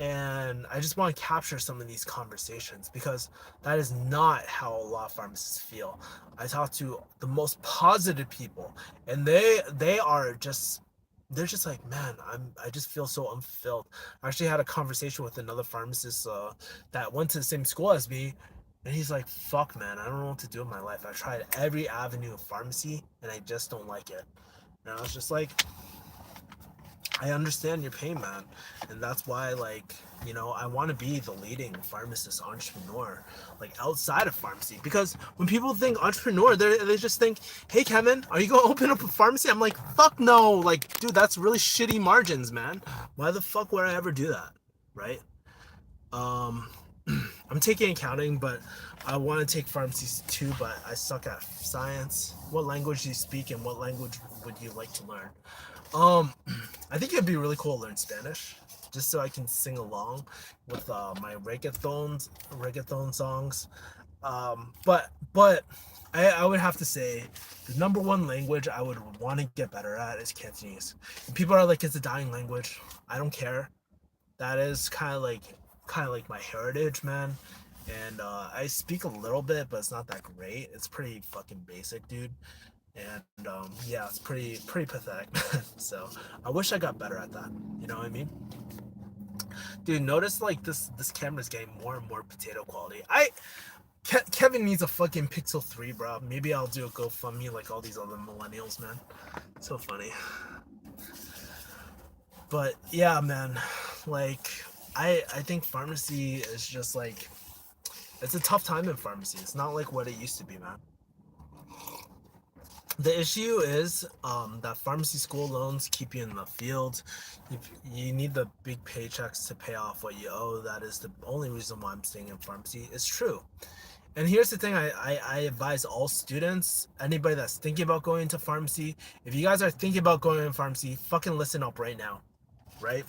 Speaker 1: and I just want to capture some of these conversations because that is not how a lot of pharmacists feel. I talk to the most positive people, and they are just, they're just like, man, I just feel so unfulfilled. I actually had a conversation with another pharmacist that went to the same school as me, and he's like, fuck, man, I don't know what to do with my life. I tried every avenue of pharmacy, and I just don't like it. And I was just like, I understand your pain, man. And that's why, like, I want to be the leading pharmacist entrepreneur, like outside of pharmacy. Because when people think entrepreneur, they just think, hey, Kevin, are you going to open up a pharmacy? I'm like, fuck no. Like, dude, that's really shitty margins, man. Why the fuck would I ever do that? Right? Um, I'm taking accounting, but I want to take pharmacy too, but I suck at science. What language do you speak, and what language would you like to learn? Um, I think it'd be really cool to learn Spanish, just so I can sing along with my reggaeton songs. But I would have to say the number one language I would want to get better at is Cantonese. And people are like, it's a dying language. I don't care. That is kind of like my heritage, man. And I speak a little bit, but it's not that great. It's pretty fucking basic, dude. And yeah, it's pretty pathetic. So I wish I got better at that. You know what I mean? Dude, notice like this camera's getting more and more potato quality. Kevin needs a fucking Pixel 3, bro. Maybe I'll do a GoFundMe like all these other millennials, man. So funny. But yeah, man, like I think pharmacy is just like, it's a tough time in pharmacy. It's not like what it used to be, man. The issue is that pharmacy school loans keep you in the field. You need the big paychecks to pay off what you owe. That is the only reason why I'm staying in pharmacy. It's true. And here's the thing, I advise all students, anybody that's thinking about going into pharmacy, if you guys are thinking about going into pharmacy, fucking listen up right now, right?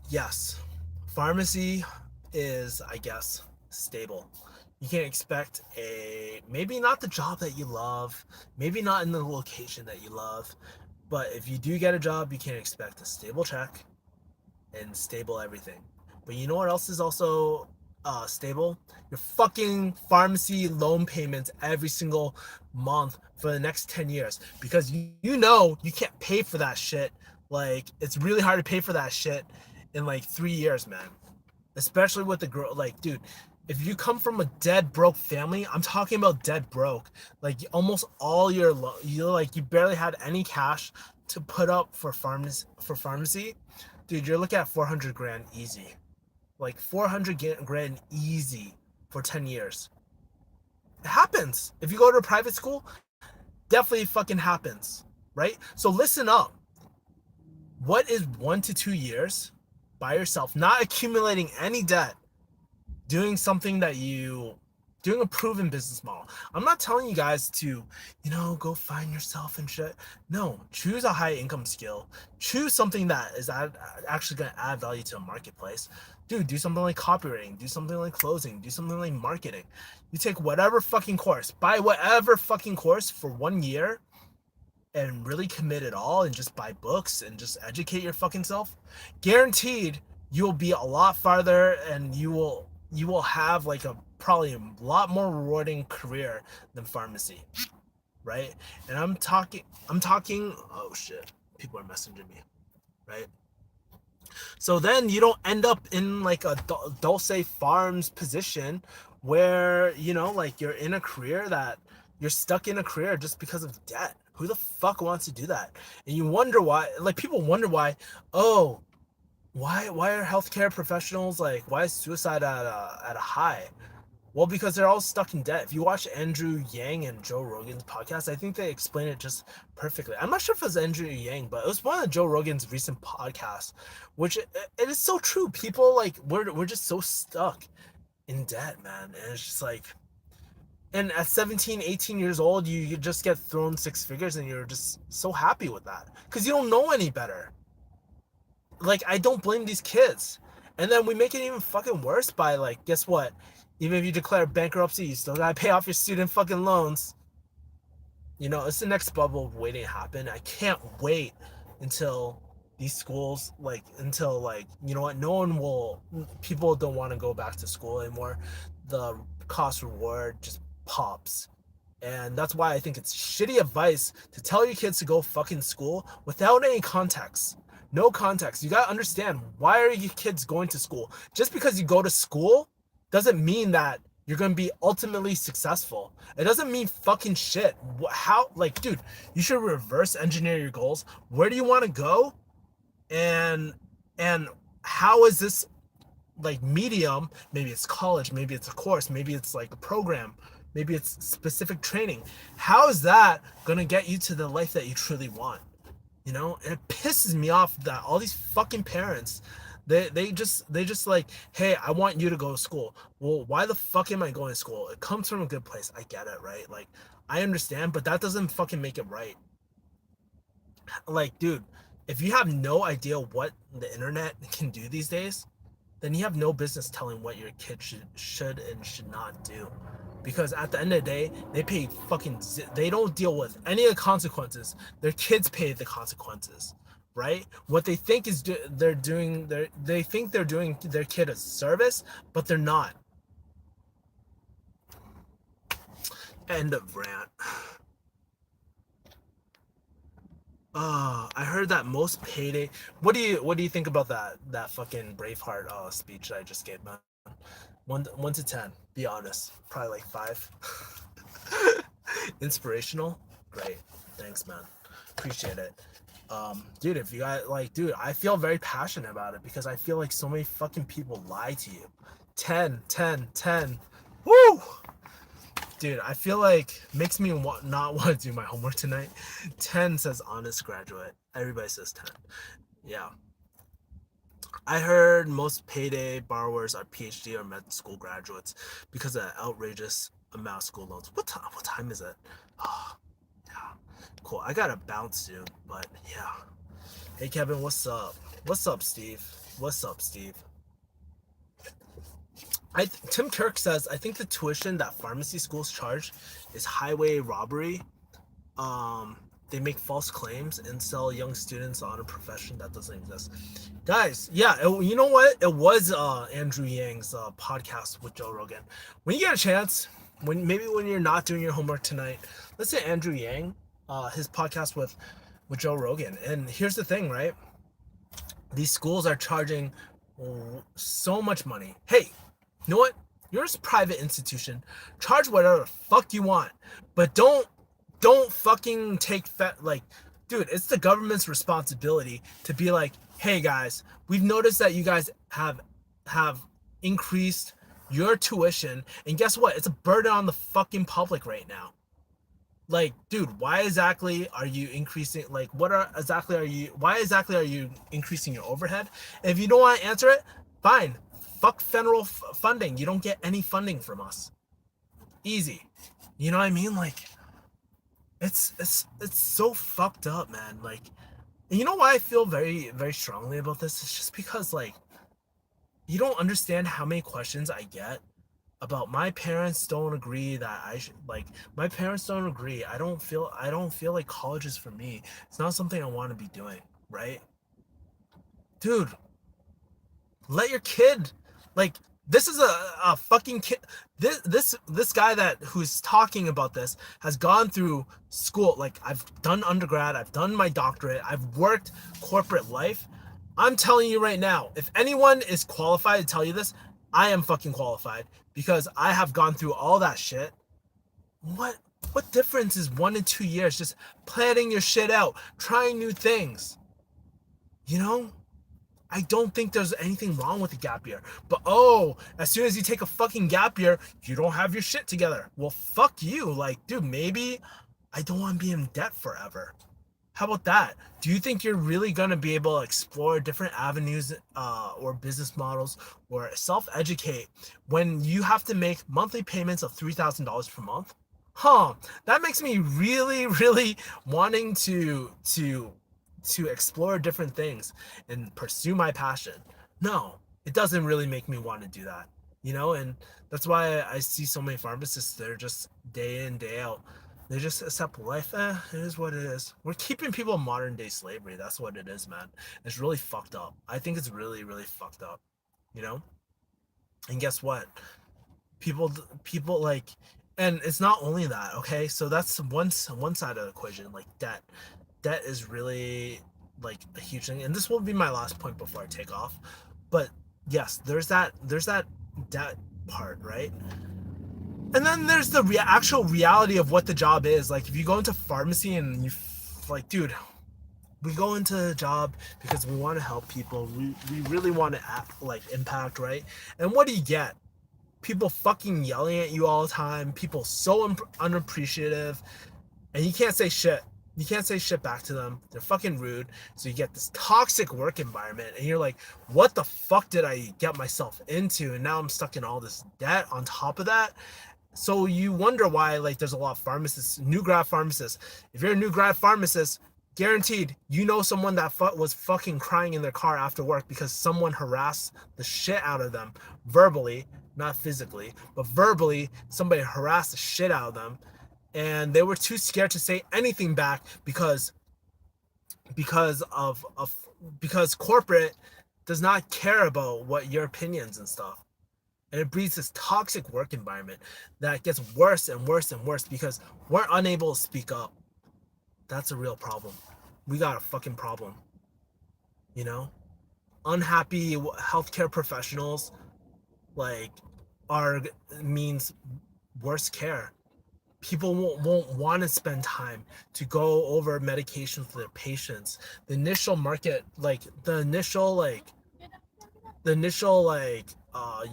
Speaker 1: Yes, pharmacy is, I guess, stable. You can expect maybe not the job that you love, maybe not in the location that you love, but if you do get a job, you can expect a stable check and stable everything. But you know what else is also stable? Your fucking pharmacy loan payments every single month for the next 10 years, because you know you can't pay for that shit Like, it's really hard to pay for that shit in like 3 years, man. Especially with the girl, like, dude, if you come from a dead broke family, I'm talking about dead broke. Like, almost all your you barely had any cash to put up for pharmacy. Dude, you're looking at 400 grand easy. Like 400 grand easy for 10 years. It happens. If you go to a private school, definitely fucking happens, right? So listen up. What is 1 to 2 years by yourself, not accumulating any debt, doing something that doing a proven business model? I'm not telling you guys to, go find yourself and shit. No, choose a high income skill. Choose something that is actually going to add value to a marketplace. Dude, do something like copywriting, do something like closing, do something like marketing. You take whatever fucking course, buy whatever fucking course for 1 year and really commit it all and just buy books and just educate your fucking self. Guaranteed you'll be a lot farther and you will have like probably a lot more rewarding career than pharmacy, right? And I'm talking oh shit, people are messaging me, right? So then you don't end up in like a Dulce Farms position where, like you're in a career that you're stuck in a career just because of debt. Who the fuck wants to do that? And you wonder why, like people wonder why, oh, why are healthcare professionals, like, why is suicide at a high? Well, because they're all stuck in debt. If you watch Andrew Yang and Joe Rogan's podcast, I think they explain it just perfectly. I'm not sure if it was Andrew Yang, but it was one of Joe Rogan's recent podcasts, which it is so true. People, like, we're just so stuck in debt, man. And it's just like, and at 17, 18 years old, you just get thrown six figures and you're just so happy with that because you don't know any better. Like, I don't blame these kids. And then we make it even fucking worse by, like, guess what? Even if you declare bankruptcy, you still gotta pay off your student fucking loans. It's the next bubble waiting to happen. I can't wait until these schools, until, people don't want to go back to school anymore. The cost reward just pops. And that's why I think it's shitty advice to tell your kids to go fucking school without any context. No context. You gotta understand, why are you kids going to school? Just because you go to school doesn't mean that you're gonna be ultimately successful. It doesn't mean fucking shit. How, dude, you should reverse engineer your goals. Where do you want to go? And how is this, medium? Maybe it's college, maybe it's a course, maybe it's like a program, maybe it's specific training. How is that gonna get you to the life that you truly want? And it pisses me off that all these fucking parents, they just like, hey, I want you to go to school. Well, why the fuck am I going to school? It comes from a good place. I get it, right? Like, I understand, but that doesn't fucking make it right. Like, dude, if you have no idea what the internet can do these days, then you have no business telling what your kid should and should not do. Because at the end of the day, they don't deal with any of the consequences. Their kids pay the consequences, right? What they think is they think they're doing their kid a service, but they're not. End of rant. I heard that most payday. What do you think about that fucking Braveheart speech that I just gave, man? 1 to 10. Be honest. Probably like 5. Inspirational. Great. Thanks, man. Appreciate it. Dude, if you guys dude, I feel very passionate about it because I feel like so many fucking people lie to you. 10. Woo! Dude, I feel like makes me not want to do my homework tonight. 10 says honest graduate. Everybody says 10. Yeah. I heard most payday borrowers are PhD or med school graduates because of the outrageous amount of school loans. What time is it? Oh, yeah. Cool. I gotta bounce soon, but yeah. Hey, Kevin, what's up? What's up, Steve? Tim Kirk says, I think the tuition that pharmacy schools charge is highway robbery. They make false claims and sell young students on a profession that doesn't exist. Guys, yeah, you know what? It was Andrew Yang's podcast with Joe Rogan. When you get a chance, when you're not doing your homework tonight, let's say Andrew Yang, his podcast with with Joe Rogan. And here's the thing, right? These schools are charging so much money. Hey, you know what? You're a private institution. Charge whatever the fuck you want, but don't fucking take like, dude. It's the government's responsibility to be like, hey guys, we've noticed that you guys have increased your tuition, and guess what? It's a burden on the fucking public right now. Like, dude, why exactly are you increasing, like, why exactly are you increasing your overhead? And if you don't want to answer it, fine, fuck federal funding. You don't get any funding from us. Easy. You know what I mean? Like, it's so fucked up, man. Like, and you know why I feel very, very strongly about this? It's just because, like, you don't understand how many questions I get about my parents don't agree that I should, like, my parents don't agree. I don't feel like college is for me. It's not something I want to be doing, right? Dude, let your kid, like, this is a fucking kid. This guy that who's talking about this has gone through school. Like, I've done undergrad, I've done my doctorate, I've worked corporate life. I'm telling you right now, if anyone is qualified to tell you this, I am fucking qualified because I have gone through all that shit. What what difference is 1 and 2 years just planning your shit out, trying new things? You know? I don't think there's anything wrong with a gap year. But oh, as soon as you take a fucking gap year, you don't have your shit together. Well, fuck you. Like, dude, maybe I don't want to be in debt forever. How about that? Do you think you're really going to be able to explore different avenues or business models or self-educate when you have to make monthly payments of $3,000 per month? Huh, that makes me really, really wanting to explore different things and pursue my passion. No, it doesn't really make me want to do that, you know? And that's why I see so many pharmacists, they're just day in, day out. They just accept life. It is what it is. We're keeping people in modern day slavery. That's what it is, man. It's really fucked up. I think it's really, really fucked up, you know? And guess what? People like, and it's not only that, okay? So that's one side of the equation, like debt is really like a huge thing, and this will be my last point before I take off. But yes, there's that debt part, right? And then there's the actual reality of what the job is. Like, if you go into pharmacy and you like, dude, we go into a job because we want to help people. We really want to act, like, impact, right? And what do you get? People fucking yelling at you all the time. People so unappreciative, and you can't say shit. You can't say shit back to them. They're fucking rude. So you get this toxic work environment, and you're like, what the fuck did I get myself into? And now I'm stuck in all this debt on top of that. So you wonder why, like, there's a lot of pharmacists, new grad pharmacists. If you're a new grad pharmacist, guaranteed you know someone that was fucking crying in their car after work because someone harassed the shit out of them verbally, not physically, but verbally. Somebody harassed the shit out of them, and they were too scared to say anything back because corporate does not care about what your opinions and stuff. And it breeds this toxic work environment that gets worse and worse and worse because we're unable to speak up. That's a real problem. We got a fucking problem. You know? Unhappy healthcare professionals, like, are means worse care. People won't want to spend time to go over medications for their patients. The initial market, like,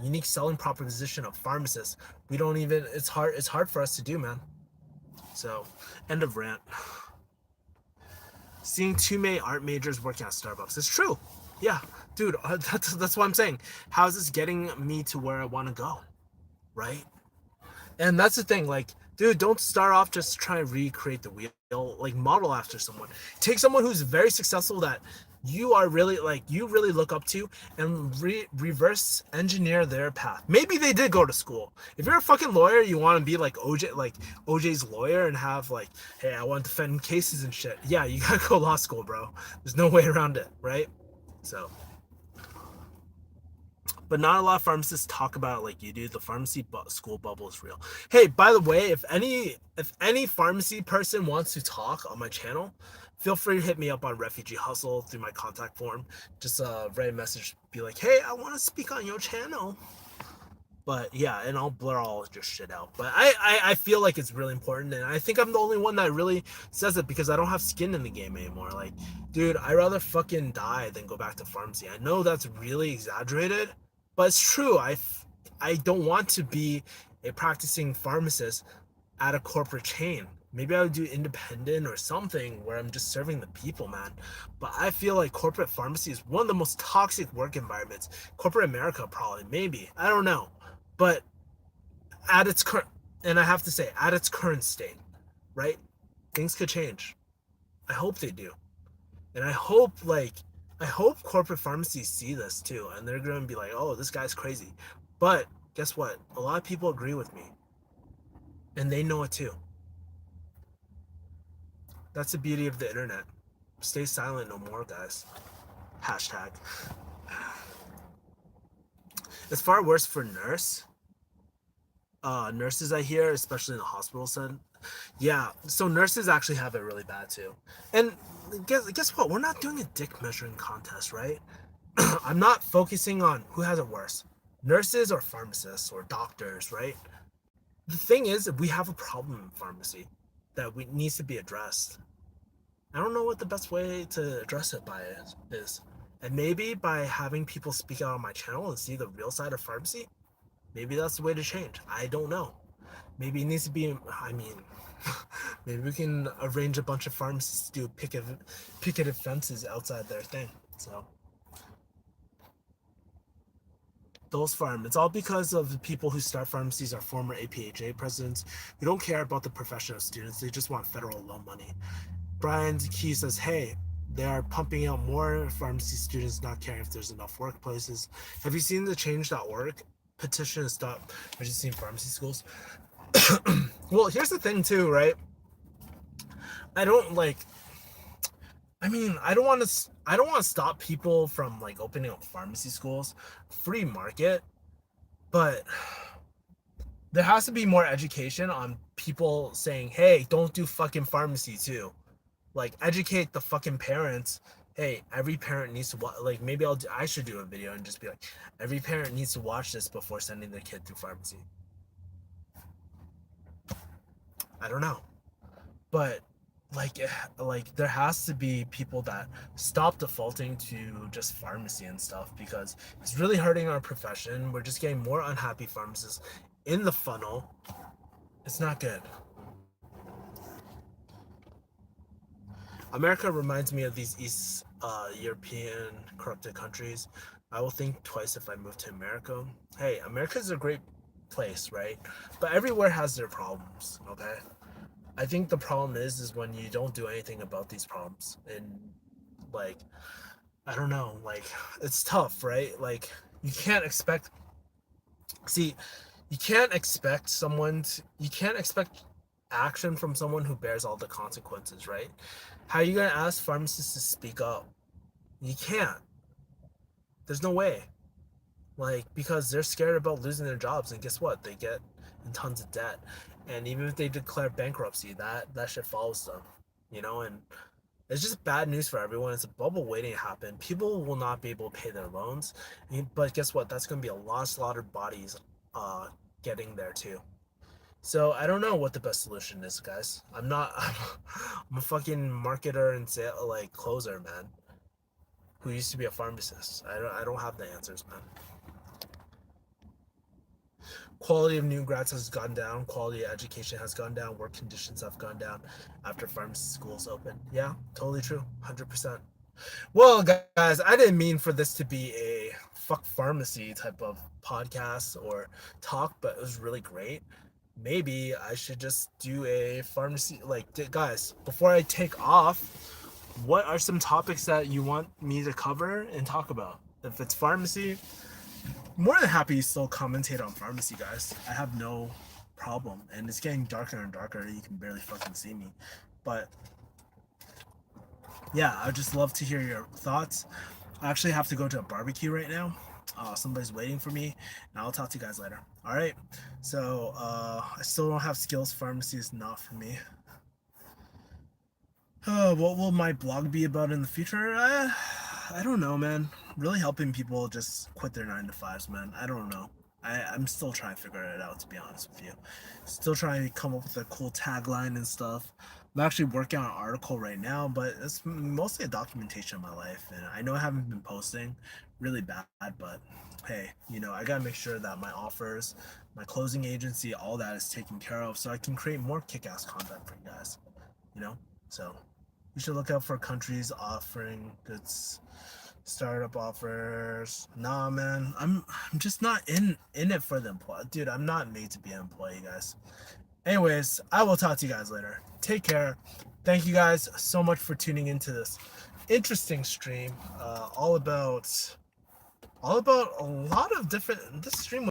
Speaker 1: unique selling proposition of pharmacists, we don't even, it's hard for us to do, man. So, end of rant. Seeing too many art majors working at Starbucks. It's true. Yeah, dude, that's what I'm saying. How is this getting me to where I want to go? Right? And that's the thing, like, dude, don't start off just trying to recreate the wheel. Like, model after someone. Take someone who's very successful that you are really, like, you really look up to, and reverse engineer their path. Maybe they did go to school. If you're a fucking lawyer, you want to be like OJ's lawyer and have, like, hey, I want to defend cases and shit. Yeah, you gotta go to law school, bro. There's no way around it, right? So, but not a lot of pharmacists talk about it like you do. The pharmacy school bubble is real. Hey, by the way, if any pharmacy person wants to talk on my channel, feel free to hit me up on Refugee Hustle through my contact form. Just write a message, be like, hey, I want to speak on your channel. But yeah, and I'll blur all your shit out. But I feel like it's really important, and I think I'm the only one that really says it because I don't have skin in the game anymore. Like, dude, I'd rather fucking die than go back to pharmacy. I know that's really exaggerated, but it's true. I don't want to be a practicing pharmacist at a corporate chain. Maybe I would do independent or something where I'm just serving the people, man. But I feel like corporate pharmacy is one of the most toxic work environments. Corporate America, probably, maybe. I don't know. But at its current, and I have to say, at its current state, right? Things could change. I hope they do. And I hope corporate pharmacies see this too. And they're going to be like, oh, this guy's crazy. But guess what? A lot of people agree with me. And they know it too. That's the beauty of the internet. Stay silent no more, guys. Hashtag. It's far worse for nurses, I hear, especially in the hospital setting. Yeah, so nurses actually have it really bad too. And guess what? We're not doing a dick measuring contest, right? I'm not focusing on who has it worse, nurses or pharmacists or doctors, right? The thing is, we have a problem in pharmacy that needs to be addressed. I don't know what the best way to address it by is. And maybe by having people speak out on my channel and see the real side of pharmacy, maybe that's the way to change. I don't know. Maybe it needs to be, I mean, maybe we can arrange a bunch of pharmacists to do picketed fences outside their thing. So, those it's all because of the people who start pharmacies are former APHA presidents who don't care about the profession of students. They just want federal loan money. Brian Key says, hey, they are pumping out more pharmacy students, not caring if there's enough workplaces. Have you seen the change.org petition to stop emergency pharmacy schools? Well, here's the thing too, right? I don't like. I mean, I don't want to stop people from like opening up pharmacy schools, free market, but there has to be more education on people saying, "Hey, don't do fucking pharmacy too." Like, educate the fucking parents. Hey, every parent needs to watch. Like, maybe I should do a video and just be like, every parent needs to watch this before sending their kid through pharmacy. I don't know, but like there has to be people that stop defaulting to just pharmacy and stuff because it's really hurting our profession. We're just getting more unhappy pharmacists in the funnel. It's not good. America reminds me of these East European corrupted countries. I will think twice if I move to America. Hey, America's a great place, right? But everywhere has their problems, okay? I think the problem is when you don't do anything about these problems. And like, I don't know, like it's tough, right? Like you can't expect see, you can't expect action from someone who bears all the consequences, right? How are you gonna ask pharmacists to speak up? You can't. There's no way. Like, because they're scared about losing their jobs, and guess what? They get in tons of debt. And even if they declare bankruptcy, that shit follows them. And it's just bad news for everyone. It's a bubble waiting to happen. People will not be able to pay their loans. But guess what? That's gonna be a lot of slaughtered bodies getting there too. So I don't know what the best solution is, guys. I'm not. I'm a fucking marketer and like closer, man. Who used to be a pharmacist. I don't have the answers, man. Quality of new grads has gone down. Quality of education has gone down. Work conditions have gone down after pharmacy schools open. Yeah, totally true. 100%. Well, guys, I didn't mean for this to be a fuck pharmacy type of podcast or talk, but it was really great. Maybe I should just do a pharmacy. Like, guys, before I take off, what are some topics that you want me to cover and talk about? If it's pharmacy, more than happy to still commentate on pharmacy, guys. I have no problem. And it's getting darker and darker. You can barely fucking see me. But yeah, I'd just love to hear your thoughts. I actually have to go to a barbecue right now. Somebody's waiting for me, and I'll talk to you guys later. All right. So I still don't have skills. Pharmacy is not for me. What will my blog be about in the future? I don't know, man. Really helping people just quit their 9 to 5s, man. I don't know. I'm still trying to figure it out, to be honest with you. Still trying to come up with a cool tagline and stuff. I'm actually working on an article right now, but it's mostly a documentation of my life. And I know I haven't been posting really bad, but hey, I gotta make sure that my offers, my closing agency, all that is taken care of so I can create more kick ass content for you guys, you know? So you should look out for countries offering good startup offers. Nah, man, I'm just not in it for the employee, dude. I'm not made to be an employee, guys. Anyways, I will talk to you guys later. Take care. Thank you guys so much for tuning into this interesting stream. All about a lot of different. This stream